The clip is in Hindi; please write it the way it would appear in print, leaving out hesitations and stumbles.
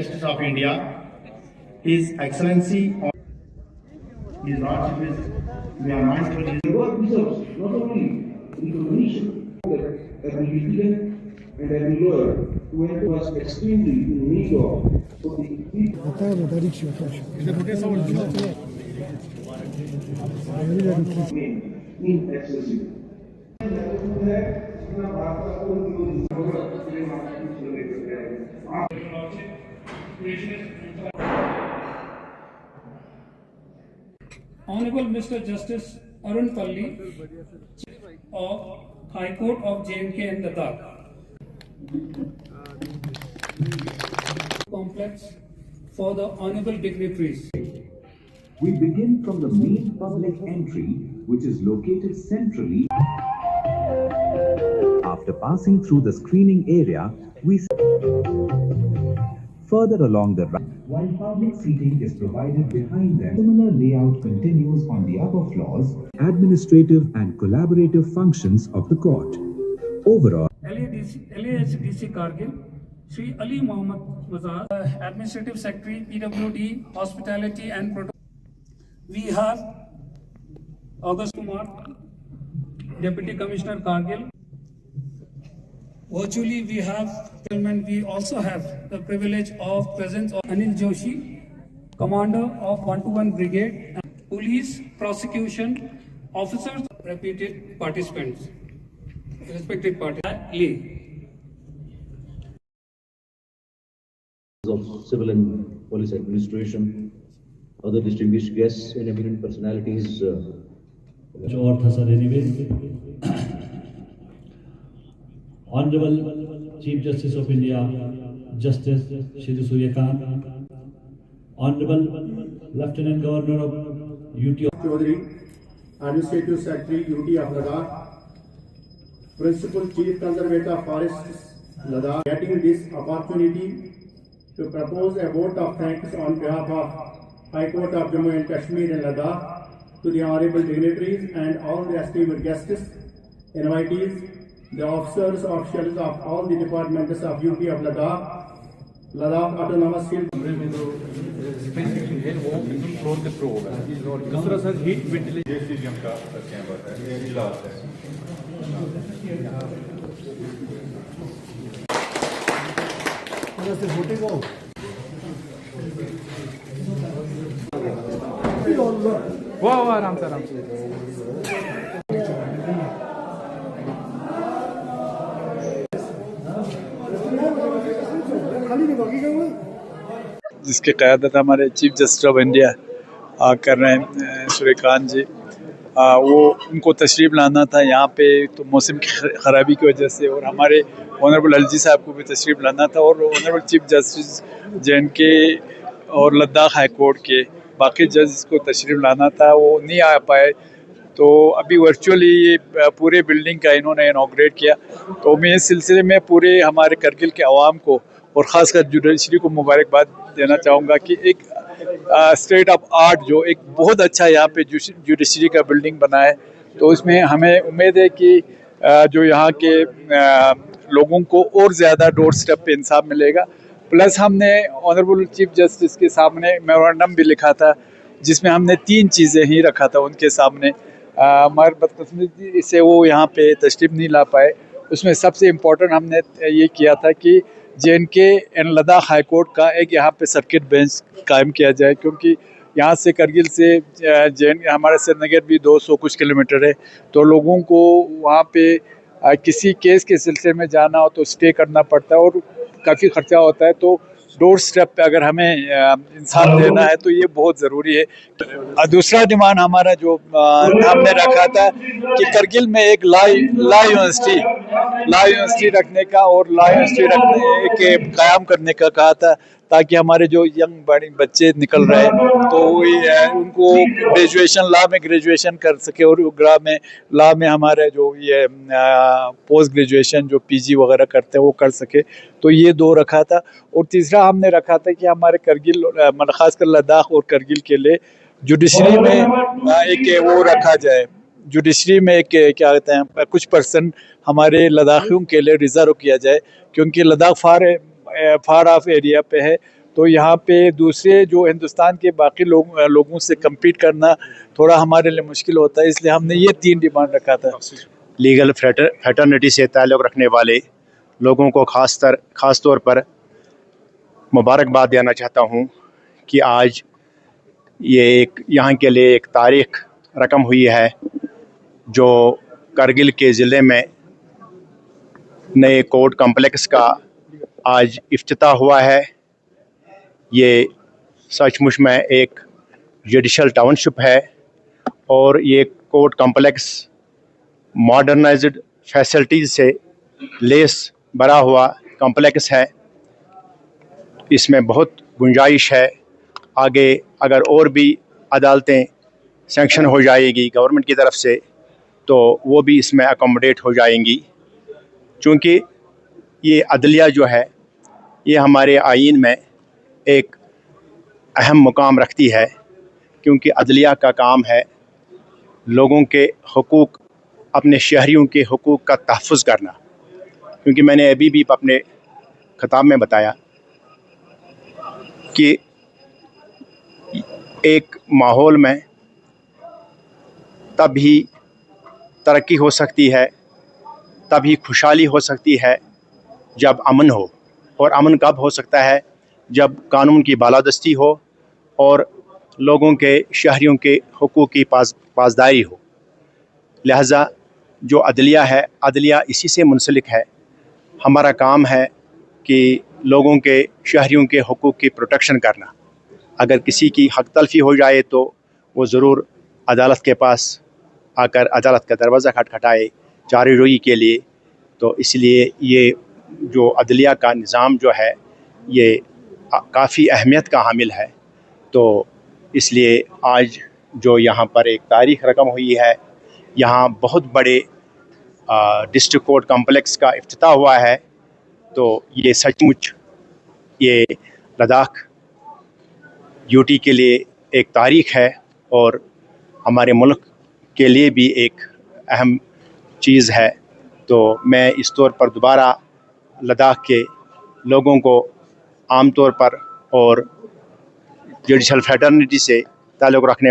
Justice of India, His Excellency His Lordship is, we are mindful his God deserves not only recognition that every litigant and every lawyer who was extremely in need of for the inaccessible. Honorable Mr. Justice Arun Palli of High Court of J&K and Ladakh. Complex for the honorable dignitaries. We begin from the main public entry, which is located centrally. After passing through the screening area, we further along the right. While public seating is provided behind them, similar layout continues on the upper floors, administrative and collaborative functions of the court. Overall, LAHDC Kargil, Shri Ali Mohammad Mazaz, Administrative Secretary, PWD, Hospitality and Protocol. We have August Kumar, Deputy Commissioner Kargil. Virtually, we also have the privilege of presence of Anil Joshi, Commander of 121 Brigade, and Police, Prosecution, Officers, repeated participants, respected participants. Lee. Of civil and police administration, other distinguished guests and eminent personalities. Honorable Chief Justice of India, Justice Shri Surya Kant, Honorable Lieutenant Governor of UT Chaudhary, Administrative Secretary, UT of Ladakh, Principal Chief Conservator of Forests, Ladakh, getting this opportunity to propose a vote of thanks on behalf of High Court of Jammu and Kashmir and Ladakh to the honorable dignitaries and all the esteemed guests, invitees, the officers, officials of all the departments of UP of Ladakh Autonomous Hill. Floor के थ्रू होगा दूसरा सर हीट वेंटिलेशन का चैम्बर है इजलास है वाह आराम से जिसकी क़यादत हमारे चीफ जस्टिस ऑफ इंडिया कर रहे हैं सूर्यकांत जी। वो उनको तशरीफ़ लाना था यहाँ पे, तो मौसम की ख़राबी की वजह से, और हमारे ऑनरेबल अलजी साहब को भी तशरीफ़ लाना था, और ऑनरेबल चीफ जस्टिस J&K और लद्दाख हाई कोर्ट के बाकी जज को तशरीफ़ लाना था, वो नहीं आ पाए। तो अभी वर्चुअली ये पूरे बिल्डिंग का इन्होंने इनॉग्रेट किया। तो मैं इस सिलसिले में पूरे हमारे करगिल के अवाम को और ख़ासकर जुडिशरी को मुबारकबाद देना चाहूँगा कि एक स्टेट ऑफ आर्ट जो एक बहुत अच्छा यहाँ पे जुडिशरी का बिल्डिंग बना है, तो इसमें हमें उम्मीद है कि जो यहाँ के लोगों को और ज़्यादा डोर स्टेप पे इंसाफ मिलेगा। प्लस हमने ऑनरेबल चीफ जस्टिस के सामने मेमोरेंडम भी लिखा था, जिसमें हमने 3 चीज़ें ही रखा था उनके सामने। हमारे बदकिस्मती से वो यहाँ पे तशरीफ़ नहीं ला पाए। उसमें सबसे इम्पोर्टेंट हमने ये किया था कि J&K and Ladakh high court का एक यहाँ पे सर्किट बेंच कायम किया जाए, क्योंकि यहाँ से करगिल से हमारा श्रीनगर भी 200 कुछ किलोमीटर है। तो लोगों को वहाँ पे किसी केस के सिलसिले में जाना हो तो स्टे करना पड़ता है और काफ़ी ख़र्चा होता है। तो डोर स्टेप पे अगर हमें इंसाफ देना है तो ये बहुत ज़रूरी है। दूसरा डिमांड हमारा जो हमने रखा था कि करगिल में एक लॉ यूनिवर्सिटी रखने का और लॉ यूनिवर्सिटी रखने के कायम करने का कहा था, ताकि हमारे जो यंग बच्चे निकल रहे हैं तो उनको लॉ में ग्रेजुएशन कर सके, और लॉ में हमारे जो ये पोस्ट ग्रेजुएशन जो PG वगैरह करते हैं वो कर सके। तो ये 2 रखा था। और तीसरा हमने रखा था कि हमारे करगिल मतलब खासकर लद्दाख और करगिल के लिए जुडिशरी में एक वो रखा जाए, जुडिशरी में एक क्या कहते हैं कुछ % हमारे लद्दाखियों के लिए रिजर्व किया जाए, क्योंकि लद्दाख फार ऑफ एरिया पे है तो यहाँ पे दूसरे जो हिंदुस्तान के बाकी लोगों से कम्पीट करना थोड़ा हमारे लिए मुश्किल होता है, इसलिए हमने ये 3 डिमांड रखा था। लीगल फ्रेटर्निटी से ताल्लुक़ रखने वाले लोगों को ख़ास तौर पर मुबारकबाद देना चाहता हूँ कि आज ये यहाँ के लिए एक तारीख रकम हुई है, जो करगिल के ज़िले में नए कोर्ट कम्प्लेक्स का आज इफ्तिताह हुआ है। ये सचमुच में एक जुडिशल टाउनशिप है और ये कोर्ट कम्प्लेक्स मॉडर्नाइज्ड फैसिलिटीज़ से लेस भरा हुआ कम्प्लेक्स है। इसमें बहुत गुंजाइश है, आगे अगर और भी अदालतें सैंक्शन हो जाएगी गवर्नमेंट की तरफ से तो वो भी इसमें अकोमोडेट हो जाएंगी, क्योंकि ये अदलिया जो है ये हमारे आईन में एक अहम मुकाम रखती है, क्योंकि अदलिया का काम है लोगों के हुकूक, अपने शहरियों के हुकूक का तहफ़्फ़ुज़ करना। क्योंकि मैंने अभी भी अपने खिताब में बताया कि एक माहौल में तभी तरक्की हो सकती है, तभी खुशहाली हो सकती है जब अमन हो। और अमन कब हो सकता है? जब कानून की बालादस्ती हो और लोगों के, शहरियों के हुकूक की पासदारी हो। लिहाजा जो अदलिया है, अदलिया इसी से मुंसलिक है। हमारा काम है कि लोगों के, शहरियों के हुकूक की प्रोटेक्शन करना। अगर किसी की हक तलफी हो जाए तो वो ज़रूर अदालत के पास आकर अदालत का दरवाज़ा खटखटाए चाराजोई के लिए। तो इसलिए ये जो अदलिया का निज़ाम जो है ये काफ़ी अहमियत का हामिल है। तो इसलिए आज जो यहाँ पर एक तारीख़ रकम हुई है, यहाँ बहुत बड़े डिस्ट्रिक्ट कोर्ट कम्प्लेक्स का इफ्तिताह हुआ है। तो ये सचमुच ये लद्दाख यूटी के लिए एक तारीख़ है और हमारे मुल्क के लिए भी एक अहम चीज़ है। तो मैं इस तौर पर दोबारा लद्दाख के लोगों को आम तौर पर और जुडिशल फ्रेटर्निटी से ताल्लुक़ रखने